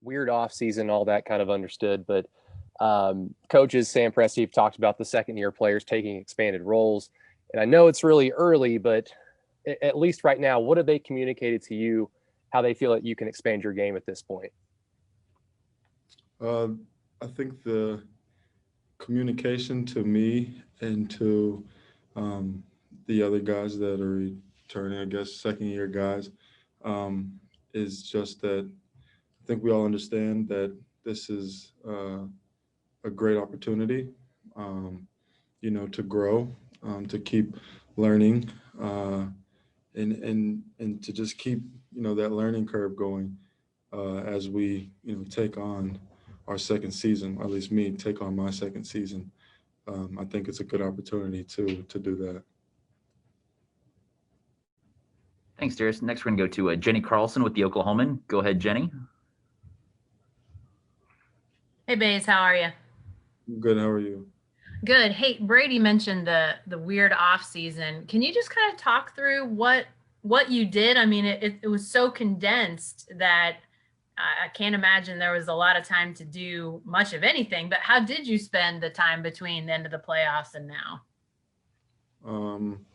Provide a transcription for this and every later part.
weird off season, all that kind of understood. But coaches Sam Presti have talked about the second year players taking expanded roles, and I know it's really early, but at least right now, what have they communicated to you? How they feel that you can expand your game at this point? Uh, I think the communication to me and to um, the other guys that are returning, I guess, second year guys, um, is just that I think we all understand that this is a great opportunity, um, to grow, to keep learning, and to just keep, that learning curve going as we, take on our second season, or at least me take on my second season. I think it's a good opportunity to do that. Thanks, Darius. Next, we're going to go to Jenny Carlson with the Oklahoman. Go ahead, Jenny. Hey, Bays, how are you? Good. How are you? Good. Hey, Brady mentioned the weird off season. Can you just kind of talk through what you did? I mean, it was so condensed that I can't imagine there was a lot of time to do much of anything. But how did you spend the time between the end of the playoffs and now? Um,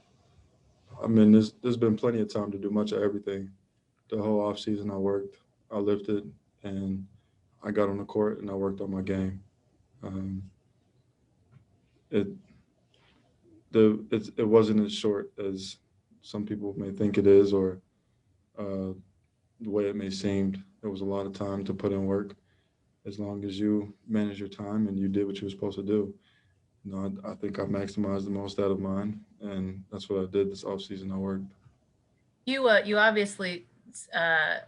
I mean, there's been plenty of time to do much of everything. The whole off season, I worked, I lifted, and I got on the court and I worked on my game. Um, it it wasn't as short as some people may think it is, or uh, the way it may seem. It was a lot of time to put in work. As long as you manage your time and you did what you were supposed to do, I think I maximized the most out of mine, and that's what I did this off season. I worked. You obviously uh,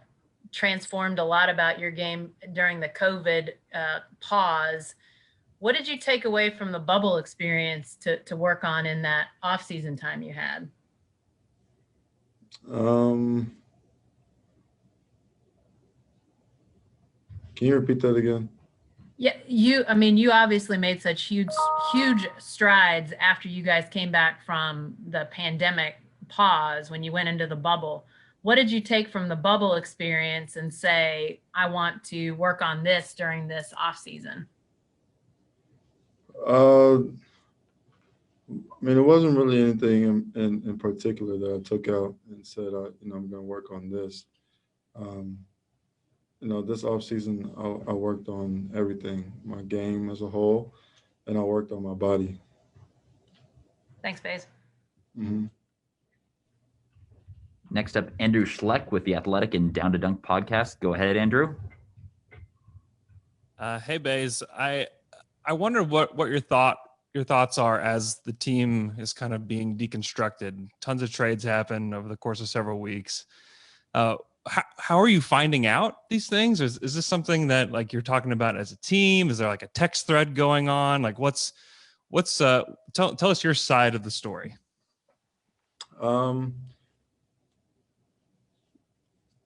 transformed a lot about your game during the COVID pause. What did you take away from the bubble experience to work on in that off-season time you had? Um, can you repeat that again? Yeah, I mean, you obviously made such huge strides after you guys came back from the pandemic pause when you went into the bubble. What did you take from the bubble experience and say, I want to work on this during this off season? Uh, I mean, it wasn't really anything in particular that I took out and said, I'm going to work on this. Um, this off season, I worked on everything, my game as a whole, and I worked on my body. Thanks, Faze. Hmm. Next up, Andrew Schleck with the Athletic and Down to Dunk podcast. Go ahead, Andrew. Hey, Bays. I wonder what your thoughts are as the team is kind of being deconstructed. Tons of trades happen over the course of several weeks. How are you finding out these things? Is this something that like you're talking about as a team? Is there like a text thread going on? Like what's tell us your side of the story. Um,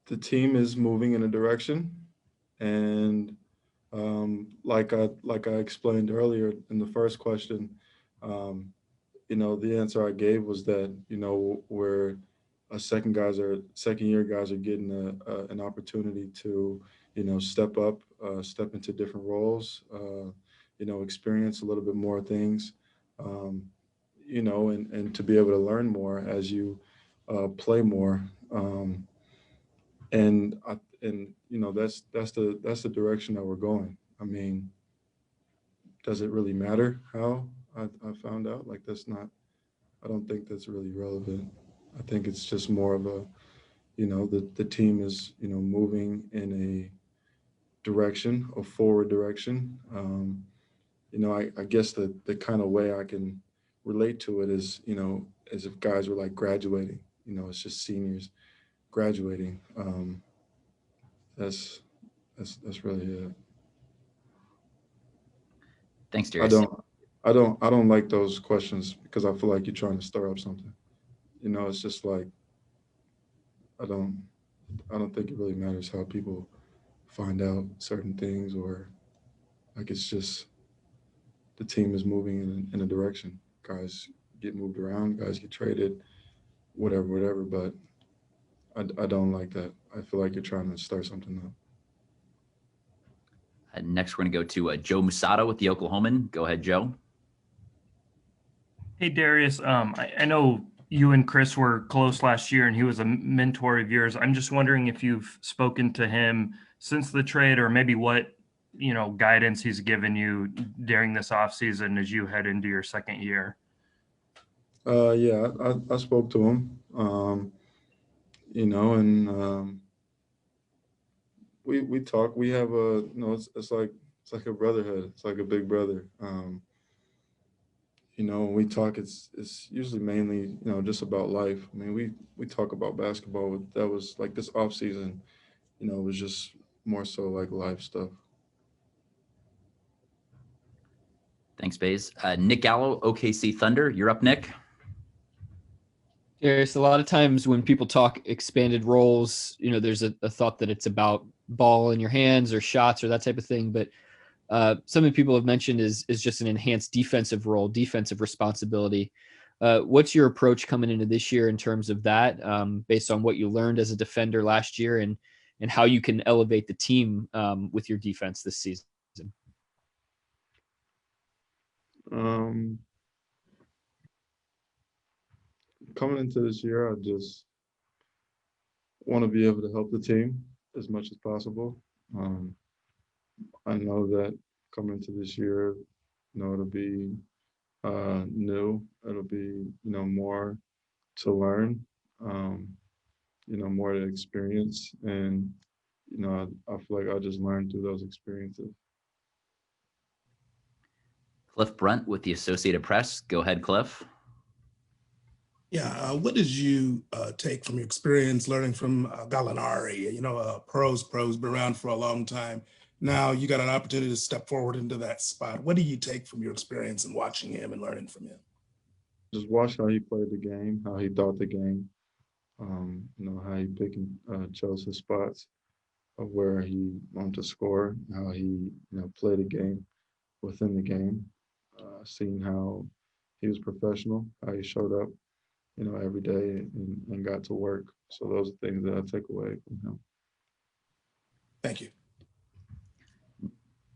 the team is moving in a direction, and like I explained earlier in the first question, um, the answer I gave was that where second year guys are getting an opportunity to step up, step into different roles, experience a little bit more things, um, and to be able to learn more as you play more. And I, and that's the direction that we're going. I mean, does it really matter how I found out? Like that's not. I don't think that's really relevant. I think it's just more of a, the team is moving in a direction, a forward direction. I guess the kind of way I can relate to it is as if guys were like graduating. It's just seniors graduating. That's that's really it. Thanks, I Darius. don't I don't like those questions because I feel like you're trying to stir up something. It's just like I don't I don't think it really matters how people find out certain things, or like it's just the team is moving in a direction. Guys get moved around, guys get traded, whatever. But I don't like that. I feel like you're trying to stir something up. Next, we're going to go to Joe Musato with the Oklahoman. Go ahead, Joe. Hey, Darius. I know you and Chris were close last year, and he was a mentor of yours. I'm just wondering if you've spoken to him since the trade, or maybe what guidance he's given you during this offseason as you head into your second year. Yeah, I spoke to him. We talk. We have it's like a brotherhood. It's like a big brother. When we talk, it's usually mainly, just about life. I mean, we talk about basketball, but that was like this off season, it was just more so like life stuff. Thanks, Baze. Nick Gallo, OKC Thunder. You're up, Nick. There's a lot of times when people talk expanded roles, there's a thought that it's about ball in your hands or shots or that type of thing. But something people have mentioned is just an enhanced defensive role, defensive responsibility. What's your approach coming into this year in terms of that, based on what you learned as a defender last year and how you can elevate the team with your defense this season? Coming into this year, I just want to be able to help the team as much as possible. I know that coming into this year, it'll be new. It'll be, more to learn, more to experience. And, I feel like I just learned through those experiences. Cliff Brunt with the Associated Press. Go ahead, Cliff. Yeah, what did you take from your experience learning from Gallinari? Pros been around for a long time. Now you got an opportunity to step forward into that spot. What do you take from your experience and watching him and learning from him? Just watch how he played the game, how he thought the game, how he picked and chose his spots of where he wanted to score, how he, played the game within the game, seeing how he was professional, how he showed up, every day and got to work. So those are things that I take away from him. Thank you.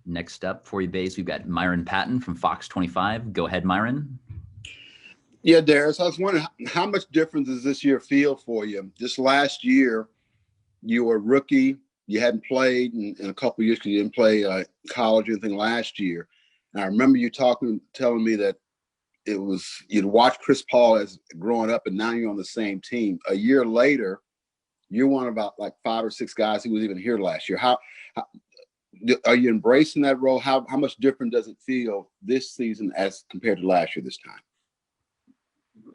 Next up for you, Baze, we've got Myron Patton from Fox 25. Go ahead, Myron. Yeah, Darius, I was wondering how much difference does this year feel for you? Just last year, you were a rookie. You hadn't played in a couple of years because you didn't play college or anything last year. And I remember you telling me that you'd watched Chris Paul as growing up, and now you're on the same team. A year later, you're one of about like 5 or 6 guys who was even here last year. How are you embracing that role? How much different does it feel this season as compared to last year this time?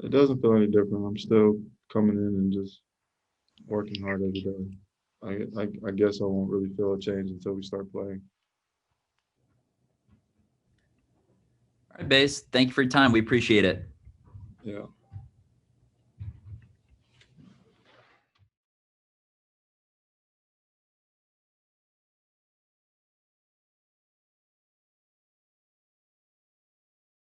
It doesn't feel any different. I'm still coming in and just working hard every day. I guess I won't really feel a change until we start playing. All right, Baze. Thank you for your time. We appreciate it. Yeah.